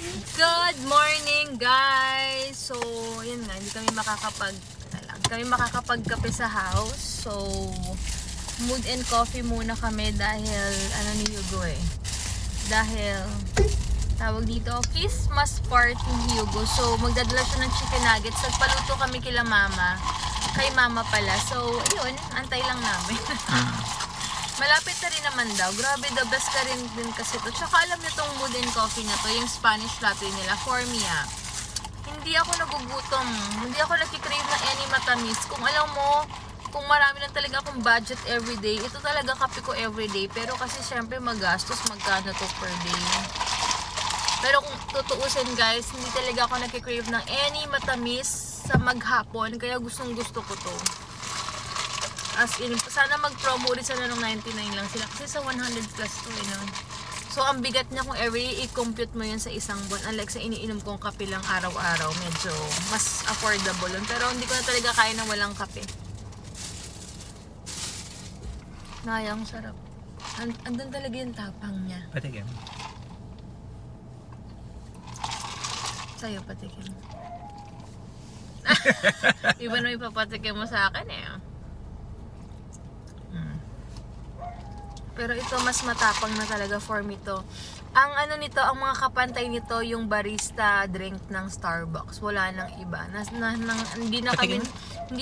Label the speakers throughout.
Speaker 1: Good morning, guys! So, yun nga, hindi kami makakapagkape sa house. So, mood and coffee muna kami dahil, ni Hugo Dahil, tawag dito, Christmas party ni Hugo. So, magdadala siya ng chicken nuggets. Nagpaluto kami kila mama. Kay mama pala. So, ayun, antay lang namin. Malapit na rin naman daw. Grabe, the best ka rin din kasi to. Tsaka alam niyo tong mood and coffee na to, yung Spanish latte nila. For me, hindi ako nagugutom. Hindi ako nakikrave ng any matamis. Kung alam mo, kung marami lang talaga akong budget everyday, ito talaga kape ko everyday. Pero kasi syempre magastos, magkano to per day. Pero kung tutuusin guys, hindi talaga ako nakikrave ng any matamis sa maghapon. Kaya gustong gusto ko to. As in, sana mag-promo rin sana ng 99 lang sila. Kasi sa 100 plus to So, ang bigat niya kung every i-compute mo yun sa isang buwan. Unlike sa iniinom kong kape lang araw-araw, medyo mas affordable yun. Pero hindi ko na talaga kaya na walang kape. Nayang sarap. Andun talaga yung tapang niya.
Speaker 2: Patikim.
Speaker 1: Sa'yo, patikim. Iba na ipapatikim mo sa akin Pero ito mas matapang na talaga for me to. Ang nito, ang mga kapantay nito yung barista drink ng Starbucks. Wala nang iba. Hindi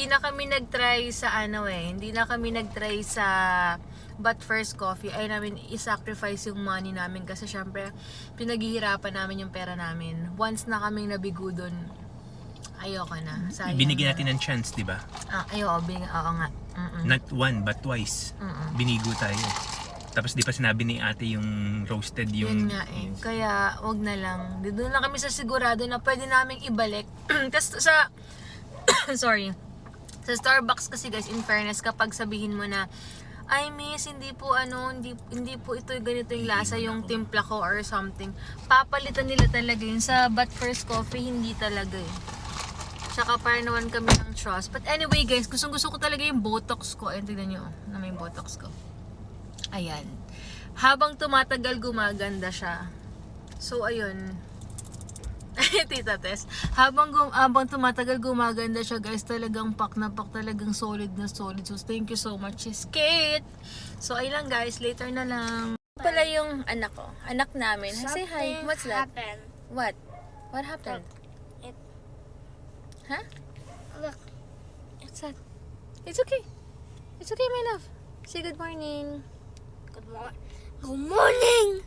Speaker 1: na kami nag-try sa hindi na kami nag-try sa But First Coffee. Ay namin i-sacrifice yung money namin kasi syempre pinaghihirapan namin yung pera namin. Once na kaming nabigo dun, ayoko na. Sayang.
Speaker 2: Binigyan natin ng chance, di ba?
Speaker 1: Oo nga.
Speaker 2: Not one, but twice. Binigo tayo. Tapos di pa sinabi ni ate yung roasted yung...
Speaker 1: Yun nga Kaya wag na lang. Doon na kami sa sigurado na pwede naming ibalik. Tapos sa... sorry. Sa Starbucks kasi guys, in fairness, kapag sabihin mo na ay miss, hindi po ito ganito yung lasa yung timpla ko or something. Papalitan nila talaga yun. Sa But First Coffee, hindi talaga Tsaka para naman kami ng trust. But anyway guys, gusto ko talaga yung Botox ko. Ayun, tignan nyo na may Botox ko. Ayan. Habang tumatagal, gumaganda siya. So, ayun. Tita Tess. Habang tumatagal, gumaganda siya, guys. Talagang pak na pak. Talagang solid na solid. So, thank you so much, Kate. So, ayun lang, guys. Later na lang. Pala yung anak ko. Anak namin. Say hi. What's that?
Speaker 3: Happened.
Speaker 1: What? What happened?
Speaker 3: It.
Speaker 1: Huh?
Speaker 3: Look.
Speaker 1: What's that? It's okay. It's okay, my love. Say good morning.
Speaker 3: Good morning.